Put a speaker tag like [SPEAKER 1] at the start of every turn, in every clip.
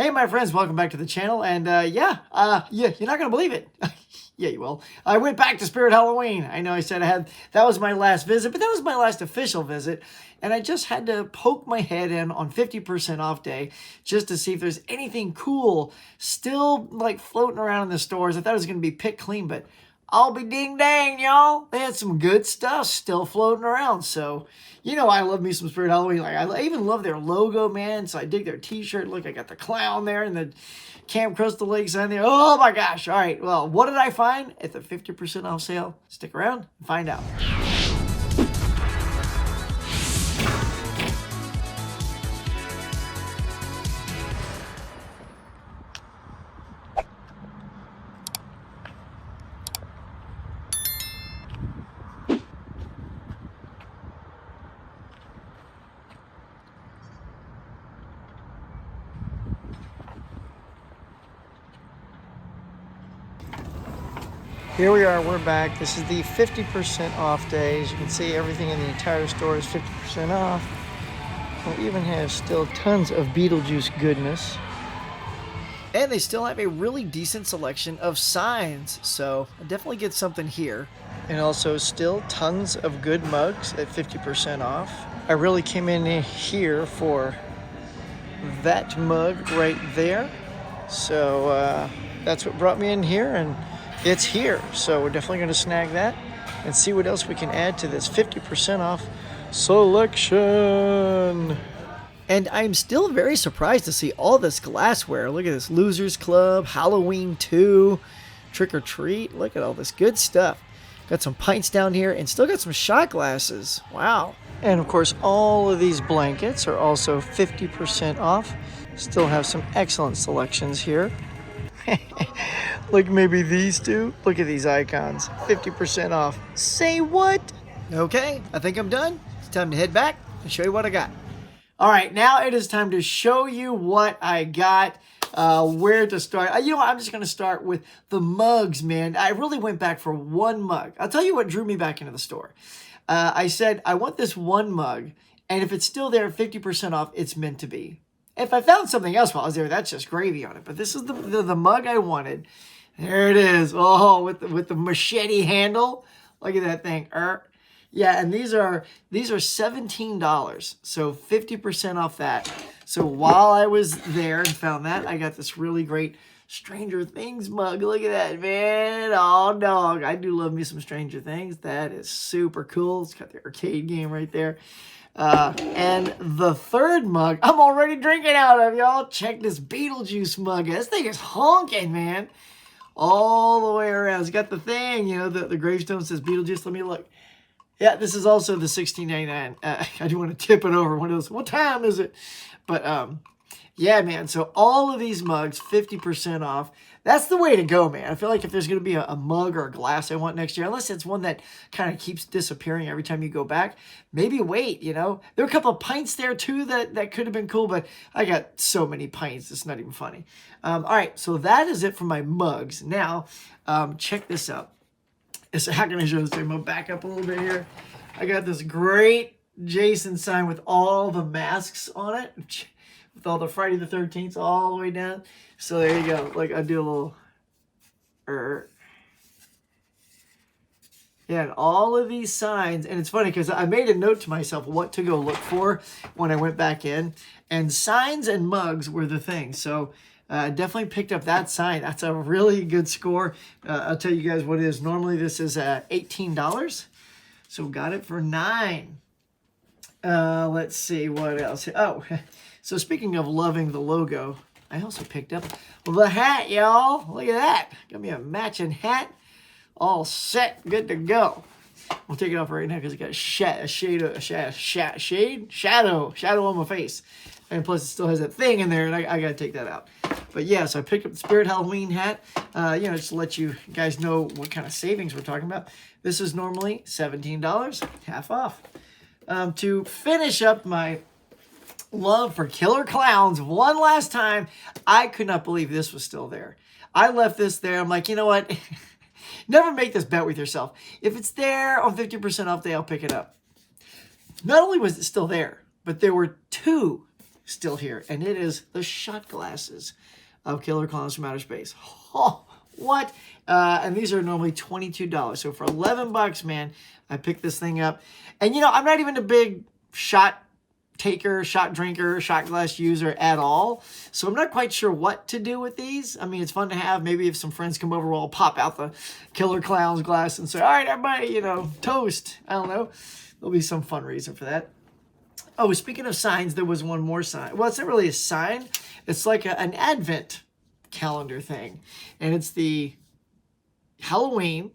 [SPEAKER 1] Hey, my friends, welcome back to the channel. And yeah, you're not going to believe it. Yeah, you will. I went back to Spirit Halloween. I know I said that was my last visit, but that was my last official visit. And I just had to poke my head in on 50% off day just to see if there's anything cool still like floating around in the stores. I thought it was going to be picked clean, but I'll be ding dang, y'all. They had some good stuff still floating around. So, you know, I love me some Spirit Halloween. Like, I even love their logo, man. So I dig their t-shirt. Look, I got the clown there and the Camp Crystal Lake sign there. Oh my gosh. All right. Well, what did I find at the 50% off sale? Stick around and find out. Here we are, we're back. This is the 50% off day. As you can see, everything in the entire store is 50% off. We even have still tons of Beetlejuice goodness. And they still have a really decent selection of signs, so I'll definitely get something here. And also still tons of good mugs at 50% off. I really came in here for that mug right there. So that's what brought me in here, and it's here. So we're definitely going to snag that and see what else we can add to this 50% off selection. And I'm still very surprised to see all this glassware. Look at this Losers Club, Halloween 2, Trick or Treat. Look at all this good stuff. Got some pints down here and still got some shot glasses. Wow. And of course, all of these blankets are also 50% off. Still have some excellent selections here. Like maybe these two. Look at these icons. 50% off. Say what? Okay, I think I'm done. It's time to head back and show you what I got. All right, now it is time to show you what I got. Where to start. You know what? I'm just going to start with the mugs, man. I really went back for one mug. I'll tell you what drew me back into the store. I said, I want this one mug, and if it's still there 50% off, it's meant to be. If I found something else while I was there, that's just gravy on it. But this is the mug I wanted. There it is. Oh, with the machete handle. Look at that thing. Yeah, and these are $17. So 50% off that. So while I was there and found that, I got this really great Stranger Things mug. Look at that, man. Oh, dog. I do love me some Stranger Things. That is super cool. It's got the arcade game right there. And the third mug I'm already drinking out of, y'all. Check this Beetlejuice mug. This thing is honking, man. All the way around. It's got the thing, you know, the gravestone says Beetlejuice. Let me look. Yeah, this is also the $16.99. I do want to tip it over one of those. What time is it? But yeah, man. So all of these mugs, 50% off. That's the way to go, man. I feel like if there's going to be a mug or a glass I want next year, unless it's one that kind of keeps disappearing every time you go back, maybe wait, you know. There were a couple of pints there, too, that could have been cool, but I got so many pints, it's not even funny. All right, so that is it for my mugs. Now, check this out. So how can I show this to you? I'm going to back up a little bit here. I got this great Jason sign with all the masks on it. With all the Friday the 13th all the way down. So there you go. Like I do a little... Yeah, and all of these signs. And it's funny because I made a note to myself what to go look for when I went back in. And signs and mugs were the thing. So definitely picked up that sign. That's a really good score. I'll tell you guys what it is. Normally this is $18. So got it for $9. Let's see what else. Oh, so speaking of loving the logo, I also picked up the hat, y'all. Look at that. Got me a matching hat. All set, good to go. We'll take it off right now because it got a shadow on my face. And plus it still has that thing in there, and I got to take that out. But yeah, so I picked up the Spirit Halloween hat. You know, just to let you guys know what kind of savings we're talking about. This is normally $17, half off. To finish up my love for killer clowns one last time, I could not believe this was still there. I left this there. I'm like, you know what? Never make this bet with yourself. If it's there on 50% off day, I'll pick it up. Not only was it still there, but there were two still here, and it is the shot glasses of Killer Clowns from Outer Space. Oh, what? And these are normally $22. So for $11, man, I picked this thing up. And, you know, I'm not even a big shot taker, shot drinker, shot glass user at all. So I'm not quite sure what to do with these. I mean, it's fun to have. Maybe if some friends come over, we'll pop out the Killer Clowns glass and say, all right, everybody, you know, toast. I don't know. There'll be some fun reason for that. Oh, speaking of signs, there was one more sign. Well, it's not really a sign. It's like an advent calendar thing. And it's the Halloween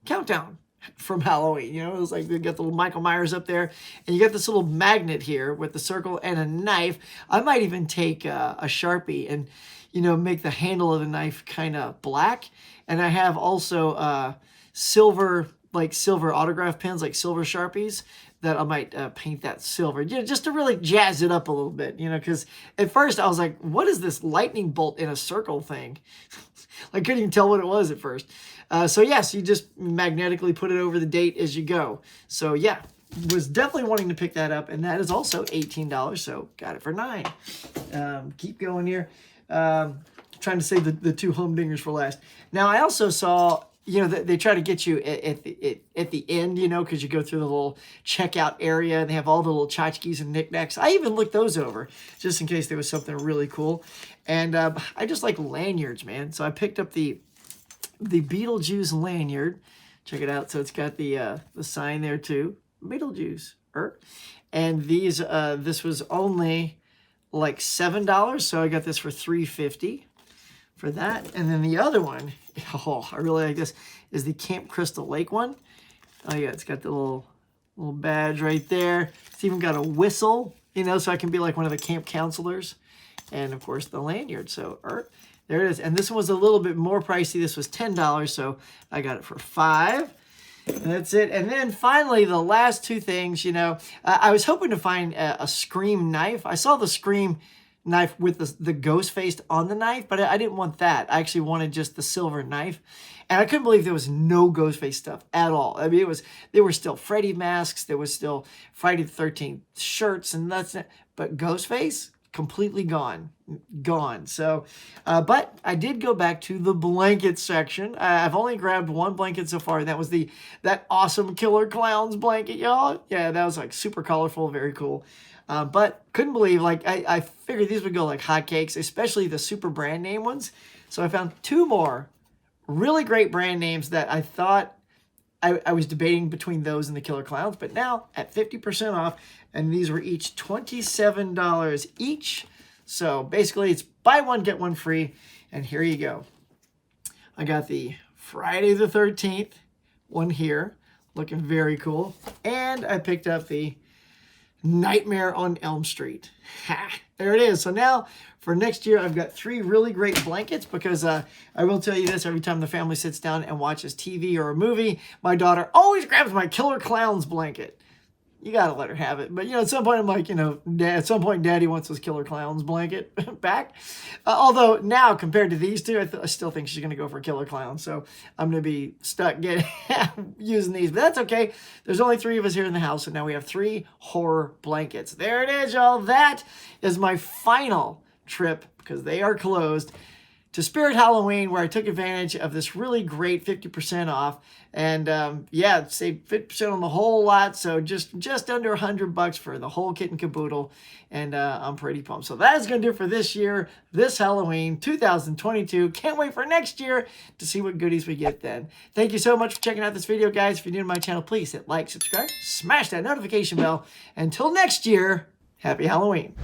[SPEAKER 1] countdown from Halloween. You know, it was like they got the little Michael Myers up there. And you got this little magnet here with the circle and a knife. I might even take a Sharpie and, you know, make the handle of the knife kind of black. And I have also silver autograph pens, like silver Sharpies, that I might paint that silver, you know, just to really jazz it up a little bit, you know, because at first I was like, what is this lightning bolt in a circle thing? I couldn't even tell what it was at first. So yes, you just magnetically put it over the date as you go. So yeah, was definitely wanting to pick that up, and that is also $18, so got it for $9. Keep going here. Trying to save the two humdingers for last. Now I also saw, you know, they try to get you at the end, you know, because you go through the little checkout area and they have all the little tchotchkes and knickknacks. I even looked those over just in case there was something really cool. And I just like lanyards, man. So I picked up the Beetlejuice lanyard. Check it out. So it's got the sign there too. Beetlejuice. And these this was only like $7, so I got this for $3.50 for that. And then the other one, oh, I really like this, is the Camp Crystal Lake one. Oh yeah, it's got the little badge right there. It's even got a whistle, you know, so I can be like one of the camp counselors. And of course the lanyard. So there it is. And this one was a little bit more pricey. This was $10, so I got it for $5. And that's it. And then finally, the last two things, you know, I was hoping to find a Scream knife. I saw the Scream knife with the ghost face on the knife, but I didn't want that. I actually wanted just the silver knife. And I couldn't believe there was no ghost face stuff at all. I mean, there were still Freddy masks. There was still Friday the 13th shirts, and that's it. But ghost face, completely gone. So, but I did go back to the blanket section. I've only grabbed one blanket so far, and that was that awesome Killer Clowns blanket, y'all. Yeah, that was like super colorful, very cool. But couldn't believe, like, I figured these would go like hotcakes, especially the super brand name ones. So I found two more really great brand names that I thought I was debating between those and the Killer Clowns, but now at 50% off, and these were each $27 each. So basically it's buy one, get one free, and here you go. I got the Friday the 13th one here, looking very cool, and I picked up the Nightmare on Elm Street. Ha! There it is. So now for next year, I've got 3 really great blankets because I will tell you this, every time the family sits down and watches TV or a movie, my daughter always grabs my Killer Clowns blanket. You got to let her have it. But, you know, at some point, I'm like, you know, at some point, Daddy wants his Killer Clowns blanket back. Although now, compared to these two, I still think she's going to go for Killer Clowns. So I'm going to be stuck using these. But that's okay. There's only 3 of us here in the house. And now we have 3 horror blankets. There it is, y'all. That is my final trip, because they are closed, to Spirit Halloween, where I took advantage of this really great 50% off. And yeah, saved 50% on the whole lot. So just under $100 for the whole kit and caboodle. And I'm pretty pumped. So that is going to do it for this year, this Halloween, 2022. Can't wait for next year to see what goodies we get then. Thank you so much for checking out this video, guys. If you're new to my channel, please hit like, subscribe, smash that notification bell. Until next year, happy Halloween.